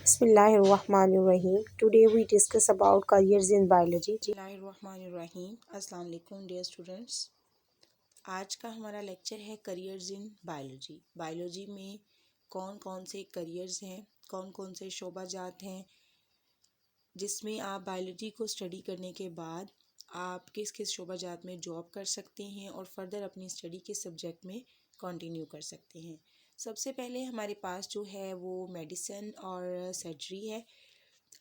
Bismillahirrahmanirrahim. Today we discuss about careers in biology. बिस्मिल्लाहिर्रहमानिर्रहीम। अस्सलाम वालेकुम डियर स्टूडेंट्स। आज का हमारा लेक्चर है करियर्स इन बायोलॉजी। बायोलॉजी में कौन कौन से करियर्स हैं, कौन कौन से शोबाजात हैं जिसमें आप बायोलॉजी को स्टडी करने के बाद आप किस किस शोबाजात में जॉब कर सकते हैं और फर्दर अपनी स्टडी के सब्जेक्ट में कंटिन्यू कर सकते हैं। सबसे पहले हमारे पास जो है वो मेडिसिन और सर्जरी है।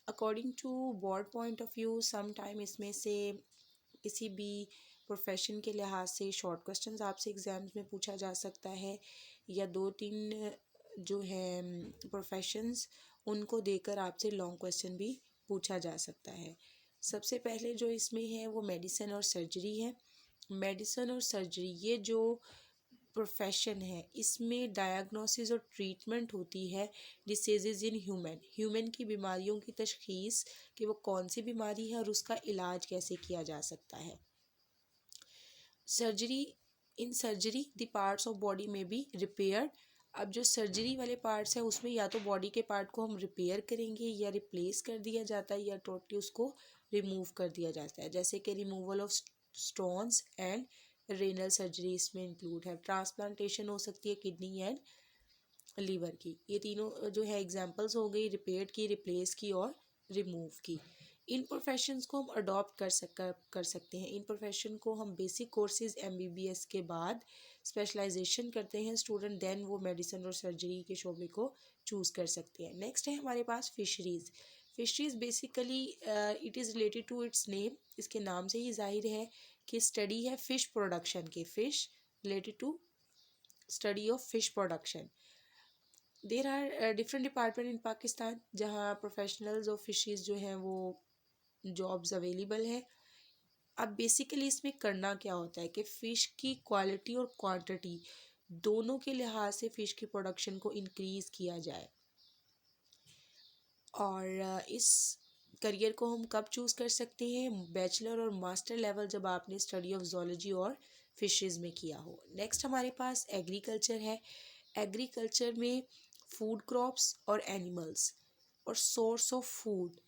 According to board point of view some time इसमें से किसी भी प्रोफेशन के लिहाज से शॉर्ट क्वेश्चंस आपसे एग्ज़ाम्स में पूछा जा सकता है, या दो तीन जो है प्रोफेशंस उनको देकर आपसे लॉन्ग क्वेश्चन भी पूछा जा सकता है। सबसे पहले जो इसमें है वो मेडिसिन और सर्जरी है। मेडिसिन और सर्जरी ये जो प्रोफेशन है इसमें डायग्नोसिस और ट्रीटमेंट होती है डिसीज़ इन ह्यूमन की बीमारियों की तशख़ीस कि वो कौन सी बीमारी है और उसका इलाज कैसे किया जा सकता है। Surgery in surgery the parts of body में बी रिपेयर। अब जो सर्जरी वाले पार्ट्स हैं उसमें या तो बॉडी के पार्ट को हम रिपेयर करेंगे या रिप्लेस कर दिया जाता है या टोटली उसको रिमूव कर दिया जाता है, जैसे कि removal of stones and renal surgery इसमें इंक्लूड है। ट्रांसप्लांटेशन हो सकती है किडनी एंड लीवर की। ये तीनों जो है एग्जांपल्स हो गई रिपेयर की, रिप्लेस की और रिमूव की। इन प्रोफेशंस को हम अडॉप्ट कर सकते हैं। इन प्रोफेशन को हम बेसिक कोर्सेज एमबीबीएस के बाद स्पेशलाइजेशन करते हैं स्टूडेंट, देन वो मेडिसिन और सर्जरी के शोबे को चूज़ कर सकते हैं। नेक्स्ट है हमारे पास fisheries. Fisheries basically it is related to its name. इसके नाम से ही जाहिर है कि स्टडी है फ़िश प्रोडक्शन के। Fish related to study of fish production. There are different department in Pakistan जहाँ प्रोफेशनल्स ऑफ फिशेज़ जो हैं वो जॉब्स अवेलेबल है। अब बेसिकली इसमें करना क्या होता है कि फ़िश की क्वालिटी और क्वांटिटी दोनों के लिहाज से फ़िश की प्रोडक्शन को इंक्रीज़ किया जाए। और इस करियर को हम कब चूज़ कर सकते हैं? बैचलर और मास्टर लेवल जब आपने स्टडी ऑफ जोलॉजी और फिशेज़ में किया हो। नेक्स्ट हमारे पास एग्रीकल्चर है। एग्रीकल्चर में फूड क्रॉप्स और एनिमल्स और सोर्स ऑफ फूड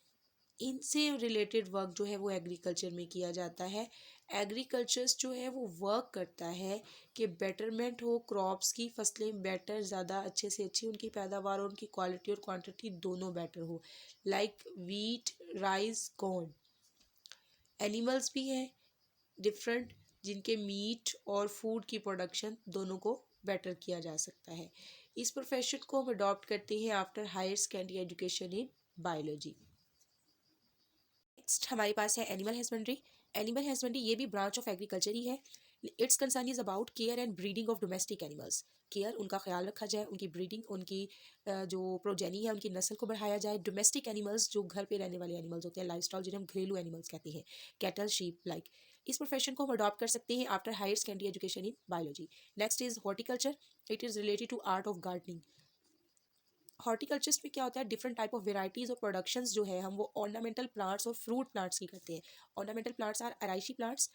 इनसे रिलेटेड वर्क जो है वो एग्रीकल्चर में किया जाता है। एग्रीकल्चर्स जो है वो वर्क करता है कि बेटरमेंट हो, क्रॉप्स की फसलें बेटर, ज़्यादा अच्छे से अच्छी उनकी पैदावार और उनकी क्वालिटी और क्वांटिटी दोनों बेटर हो, like wheat, rice, corn. Animals भी हैं डिफरेंट जिनके मीट और फूड की प्रोडक्शन दोनों को बेटर किया जा सकता है। इस प्रोफेशन को हम अडॉप्ट करते हैं after higher secondary education in biology. Next हमारे पास है एनिमल हस्बेंड्री। एनिमल हस्बेंड्री ये भी ब्रांच ऑफ एग्रीकल्चर ही है। It's concern is about care and breeding of domestic animals. Care, उनका ख्याल रखा जाए, उनकी ब्रीडिंग, उनकी जो प्रोजेनी है उनकी नस्ल को बढ़ाया जाए। डोमेस्टिक एनिमल्स जो घर पे रहने वाले एनिमल्स होते हैं, लाइफस्टॉक जिन्हें हम घरेलू एनिमल्स कहते हैं, कैटल, शीप लाइक। इस प्रोफेशन को हम अडॉप्ट कर सकते हैं after higher secondary education in biology. Next is horticulture. It is related to art of gardening. Horticultures में क्या होता है, डिफरेंट टाइप ऑफ वेराइटीज़ और प्रोडक्शंस जो है हम वो ऑर्नामेंटल प्लांट्स और फ्रूट प्लांट्स की करते हैं। ऑर्नामेंटल प्लांट्स आर अराइशी प्लांट्स।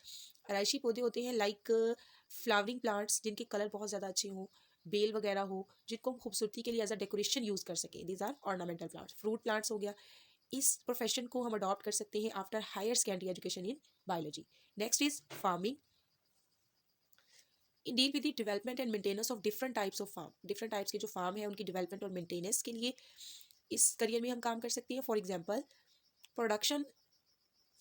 अराइशी पौधे होते हैं लाइक फ्लावरिंग प्लांट्स जिनके कलर बहुत ज़्यादा अच्छे हों, बेल वगैरह हो, जिनको हम खूबसूरती के लिए एज अ डेकोरेशन यूज़ कर सकें। These are ornamental plants. Fruit plants हो गया। इस प्रोफेशन को हम अडॉप्ट कर सकते हैं after higher secondary education in biology. Next is farming. Deal with the development and maintenance of different types of farm. Different types के जो फार्म है उनकी डेवलपमेंट और मेंटेनेंस के लिए इस करियर में हम काम कर सकते हैं। For example production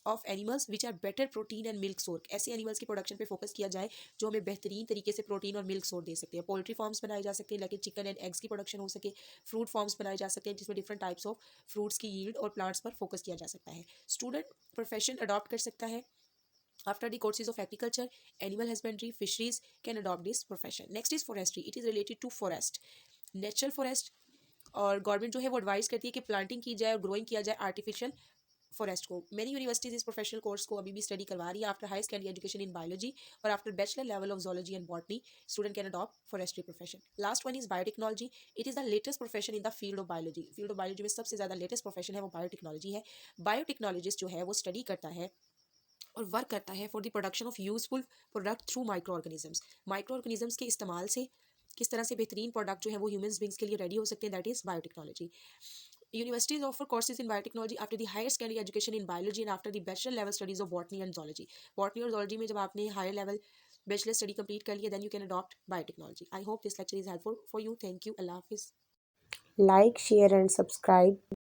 of animals which are better protein and milk source. ऐसे एनिमल्स की प्रोडक्शन पे फोकस किया जाए जो हमें बेहतरीन तरीके से प्रोटीन और मिल्क सोर्स दे सकते हैं। पोल्ट्री फार्म्स बनाए जा सकते हैं लेकिन चिकन एंड एग्स की प्रोडक्शन हो सके। फ्रूट फार्म्स बनाए जा सकते हैं जिसमें डिफरेंट टाइप्स ऑफ फ्रूट्स की यील्ड और प्लांट्स पर फोकस किया जा सकता है। स्टूडेंट प्रोफेशन अडॉप्ट कर सकता है after the courses of agriculture, animal husbandry, fisheries can adopt this profession. Next is forestry. It is related to forest, natural forest। और गवर्नमेंट जो है वो एडवाइस करती है कि प्लांटिंग की जाए और ग्रोइंग किया जाए आर्टिफिशियल फॉरेस्ट को। मेनी यूनिवर्सिटीज इस प्रोफेशनल कोर्स को अभी भी स्टडी करवा रही है after high secondary education in biology और after bachelor level of zoology and botany student can adopt forestry profession. Last one is biotechnology. It is the latest profession in the field of biology. Field of biology में सबसे ज़्यादा latest profession है वो biotechnology है। Biotechnologist जो है वो study करता है और वर्क करता है for the production of useful product through micro organisms. Micro organisms के इस्तेमाल से किस तरह से बेहतरीन प्रोडक्ट जो है वो ह्यूमन बींग्स के लिए रेडी हो सकते हैं, that is biotechnology. Universities offer courses in biotechnology after the higher secondary education in biology and after the bachelor level studies of botany and zoology. Botany और zoology में जब आपने higher level bachelor study complete कर लिया, then you can adopt biotechnology. I hope this lecture is helpful for you. Thank you. Allah Hafiz. Like, share and subscribe.